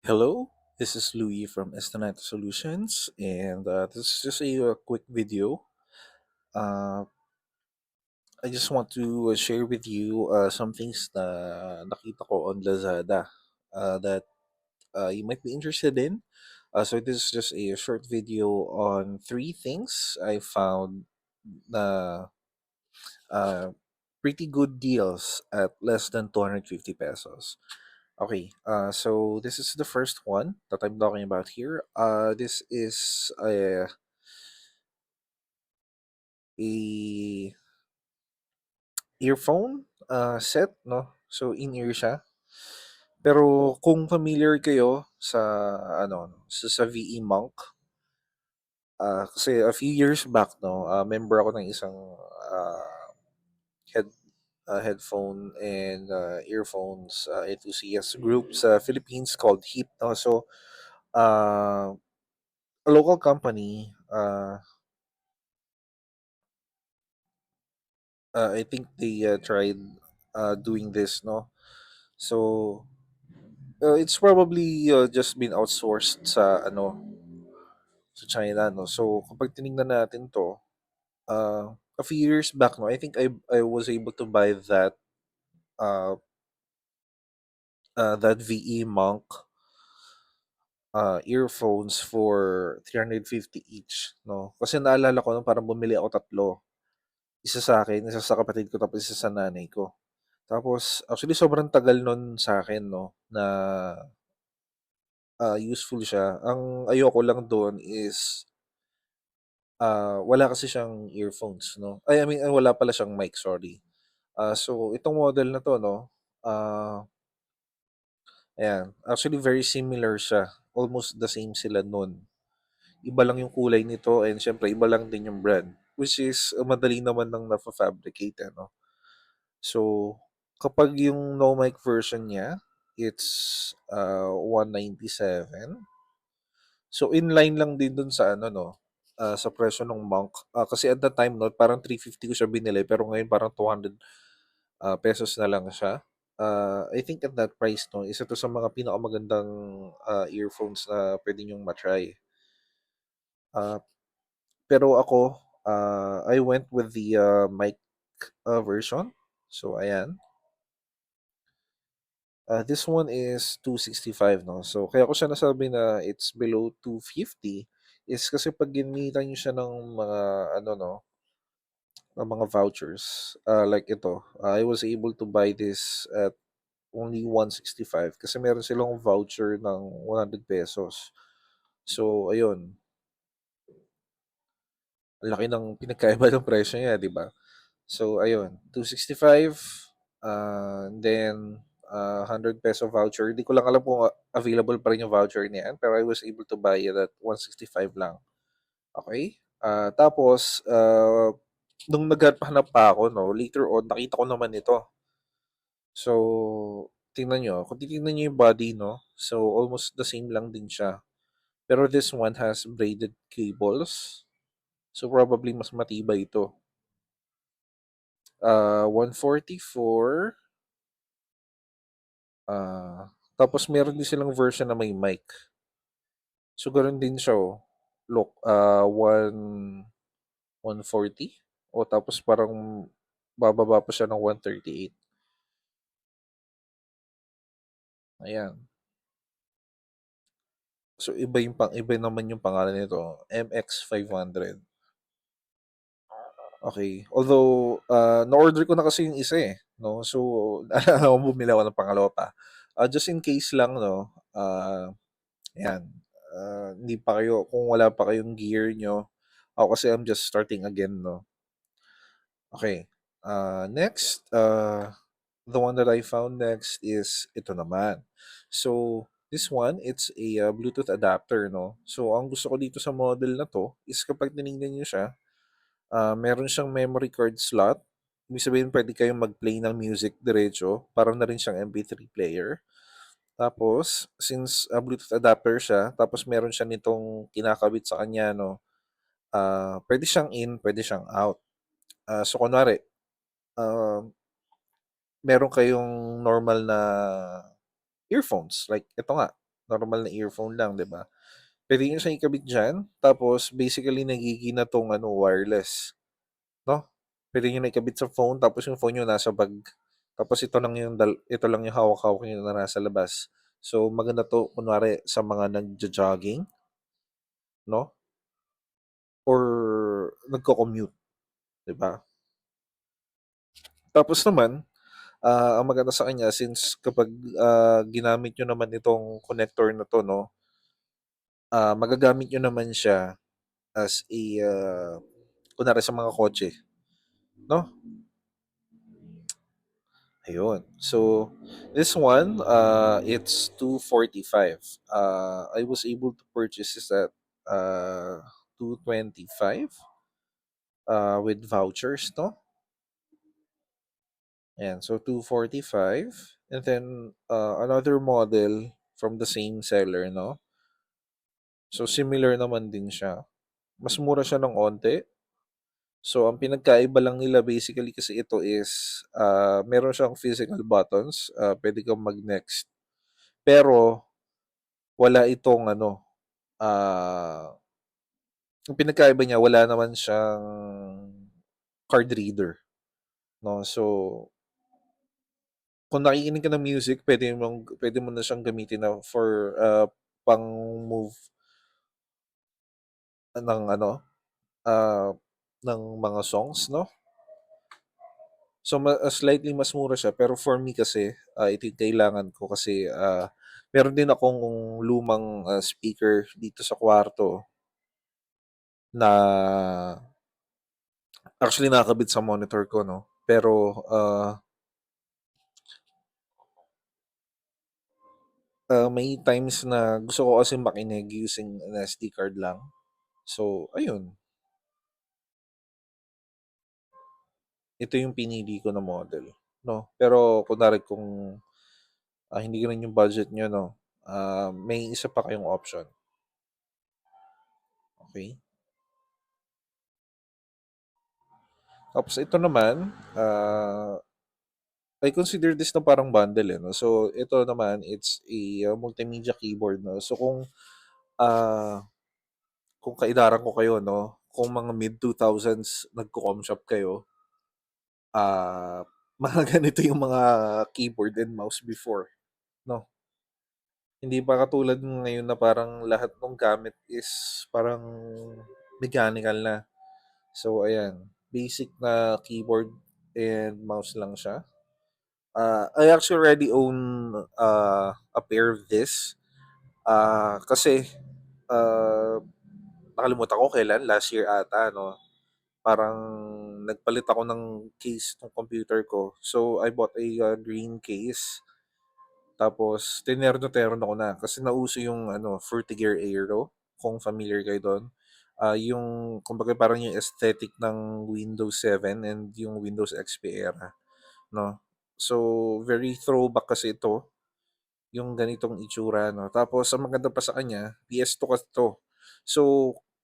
Hello, this is Louis from Estanite Solutions, and this is just a quick video. Uh, I just want to share with you some things na nakita ko on Lazada that you might be interested in. So this is just a short video on three things I found na uh, pretty good deals at less than 250 pesos. Okay, so this is the first one that I'm talking about here. This is a earphone set, no? So in-ear siya. Pero kung familiar kayo sa sa VE Monk, kasi a few years back, no, member ako ng isang uh, head headphone and earphones enthusiast group sa Philippines called HEAP, no? So uh, a local company, I think they tried doing this, no? So it's probably just been outsourced sa China, no. So kapag tiningnan natin 'to, a few years back, no, I think I was able to buy uh, that VE Monk earphones for 350 each, no. Kasi naalala ko nung parang bumili ako tatlo. Isa sa akin, isa sa kapatid ko, tapos isa sa nanay ko. Tapos actually sobrang tagal nun sa akin, no, na useful siya. Ang ayoko lang doon is wala kasi siyang earphones, no? I mean, wala pala siyang mic, sorry. So itong model na 'to, no, ah, ayan, actually very similar siya. Almost the same sila nun. Iba lang yung kulay nito and siyempre iba lang din yung brand, which is madali naman ng nafa-fabricate, eh, no? So kapag yung no mic version niya, it's 197. So inline lang din dun sa ano, no, sa presyo ng Monk. Kasi at that time, no, parang 350 ko siya binili pero ngayon parang 200 pesos na lang siya. I think at that price, no, isa to sa mga pinakamagandang earphones na pwede niyong matry. Uh, pero ako, I went with the mic version. So ayan. This one is 265, no. So kaya ko siya nasabi na it's below 250 is kasi pag ginamitan niyo siya ng mga ano, no, ng mga vouchers, like ito, I was able to buy this at only 165 kasi meron silang voucher ng 100 pesos. So ayun, ang laki ng pinagkaiba ng presyo niya, 'di ba? So ayun, 265, then 100 peso voucher. Hindi ko lang alam kung available pa rin yung voucher niyan, pero I was able to buy it at 165 lang. Okay? Tapos nung naghahanap pa ako, no, later on nakita ko naman ito. So tingnan nyo, kung titingnan nyo yung body, no, so almost the same lang din siya. Pero this one has braided cables. So probably mas matibay ito. 144. Tapos meron din silang version na may mic. So ganoon din siya, oh. Look, 140. O tapos parang bababa pa siya ng 138. Ayan. So iba naman yung pangalan nito, MX500. Okay. Although na-order ko na kasi yung isa, eh, no. So alam mo, bumili ako ng pangalawa pa. Just in case lang, no. Ayan. Hindi pa kayo, kung wala pa kayong gear nyo, ako kasi I'm just starting again, no. Okay. Next, the one that I found next is ito naman. So, this one, it's a Bluetooth adapter, no? So, ang gusto ko dito sa model na to is kapag tinignan nyo siya, meron siyang memory card slot. Ibig sabihin, pwede kayong mag-play ng music diretso. Parang na rin siyang MP3 player. Tapos, since Bluetooth adapter siya, tapos meron siya nitong kinakabit sa kanya, no? Pwede siyang in, pwede siyang out. So, kunwari, uh, meron kayong normal na earphones, like ito nga. normal na earphone lang, 'di ba? Puwede niyo siyang ikabit diyan, tapos basically nagiging na 'tong ano, wireless, 'no? Puwede niyo na ikabit sa phone, tapos yung phone niyo nasa bag. Tapos ito lang yung hawak-hawak niyo na nasa labas. So, maganda 'to kunwari sa mga nagjo-jogging, 'no, or nagco-commute, 'di ba? Tapos naman, ang maganda sa kanya since kapag, ginamit niyo naman itong connector na 'to, 'no, magagamit niyo naman siya as a, kunwari sa mga kotse, 'no? Ayun. So, this one, it's 245. I was able to purchase this at, 225, with vouchers, 'no? Ayan, so 245. And then, another model from the same seller, 'no? So, similar naman din siya. Mas mura siya ng onti. So, ang pinagkaiba lang nila basically kasi ito is, meron siyang physical buttons, puwede kang mag-next. Pero wala itong ano, ang pinagkaiba niya wala naman siyang card reader, 'no. So, kung nakikinig ka ng music puwede mo na siyang gamitin na for, pang-move ng ano, ah, ng mga songs, 'no. So, slightly mas mura siya pero for me kasi, ito yung kailangan ko kasi, meron din akong lumang, speaker dito sa kwarto na actually nakakabit sa monitor ko, 'no. Pero, may times na gusto ko kasi makinig using an SD card lang. So, ayun, ito yung pinili ko na model, 'no. Pero kunwari kung, hindi gano'n yung budget niyo, 'no, may isa pa kayong option, okey? Tapos ito naman, I consider this na parang bundle, eh, 'no. So, ito naman it's a, multimedia keyboard, 'no. So, kung kaidaran ko kayo, 'no, kung mga mid-2000s nagko-com shop kayo, ah, mga ganito yung mga keyboard and mouse before, 'no. Hindi pa katulad nung ngayon na parang lahat ng gamit is parang mechanical na. So, ayan, basic na keyboard and mouse lang siya. I actually already own, a pair of this. Kasi, ah, nakalimutan ko kailan, last year ata, 'no, parang nagpalit ako ng case ng computer ko. So, I bought a, green case. Tapos tinerno-terno ko na kasi nauso yung ano, Frutiger Aero, kung familiar kayo dun. Yung kumbaga parang yung aesthetic ng Windows 7 and yung Windows XP era, 'no. So, very throwback kasi ito, yung ganitong itsura, 'no. Tapos ang maganda pa sa kanya, PS2 kasi 'to. So,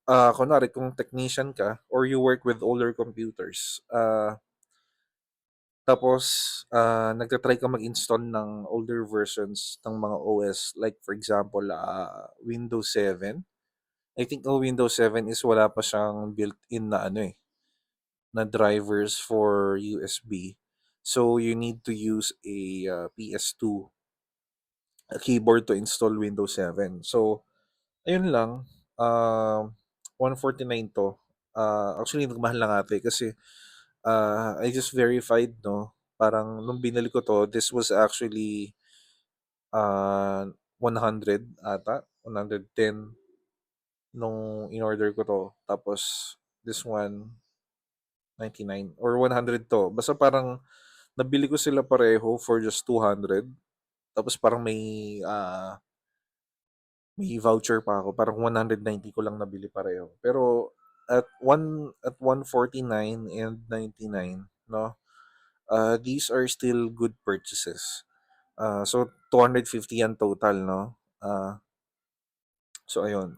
kunwari kung technician ka or you work with older computers, tapos, nagta-try ka mag-install ng older versions ng mga OS like for example, Windows 7. I think ang Windows 7 is wala pa siyang built-in na ano, eh, na drivers for USB. So, you need to use a, PS2 keyboard to install Windows 7. So, ayun lang, 149 'to. Actually nagmahal na nga 'to, eh, kasi, I just verified, 'no, parang nung binili ko 'to, this was actually, 100 ata, 110 nung in-order ko 'to. Tapos this one, 99 or 100 'to. Basta parang nabili ko sila pareho for just 200. Tapos parang may voucher pa ako. Parang 190 ko lang nabili pareho. Pero at 149 and 99, 'no, these are still good purchases. So 250 yan total, 'no. So ayun.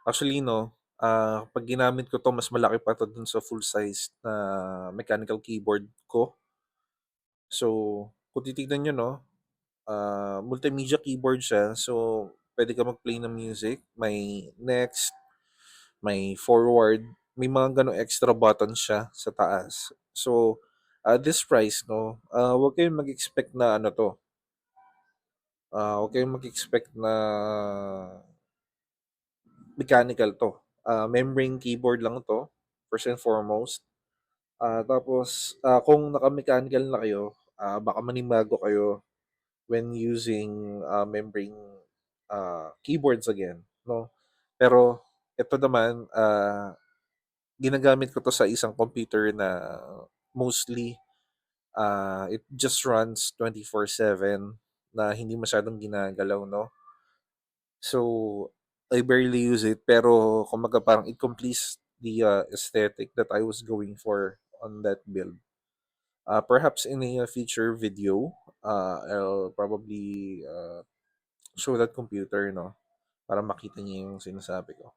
Actually, 'no, 'pag ginamit ko 'to mas malaki pa 'to dun sa full size na mechanical keyboard ko. So, kung titignan niyo, 'no, multimedia keyboard siya. So, pwede ka mag-play ng music. May next, may forward. May mga ganong extra buttons siya sa taas. So, this price, no, huwag kayong mag-expect na ano to. Huwag kayong mag-expect na mechanical to. Membrane keyboard lang to, first and foremost. Tapos, kung naka-mechanical na kayo, baka manibago kayo when using membrane keyboards again, no? Pero ito naman, ginagamit ko to sa isang computer na mostly it just runs 24/7 na hindi masyadong ginagalaw, no? So, I barely use it pero kumbaga parang it completes the aesthetic that I was going for on that build. Perhaps in a future video, I'll probably show that computer, no? Para makita niyo yung sinasabi ko.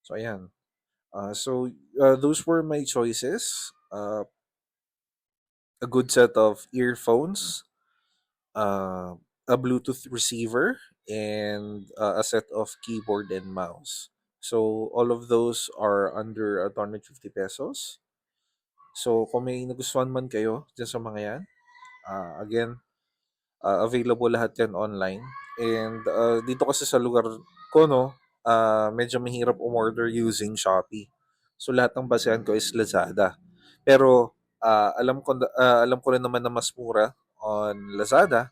So, ayan. Those were my choices. A good set of earphones, uh, a Bluetooth receiver, and a set of keyboard and mouse. So, all of those are under 250 pesos. So, kung may nagustuhan man kayo dyan sa mga yan, again, available lahat yan online. And dito kasi sa lugar ko, no, medyo mahirap umorder using Shopee. So lahat ng basehan ko is Lazada. Pero alam ko rin naman na mas mura on Lazada.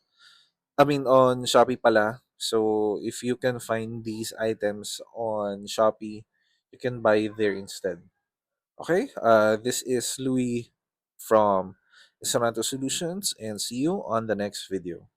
I mean on Shopee pala. So if you can find these items on Shopee, you can buy there instead. Okay? This is Louis from Isaranto Solutions and see you on the next video.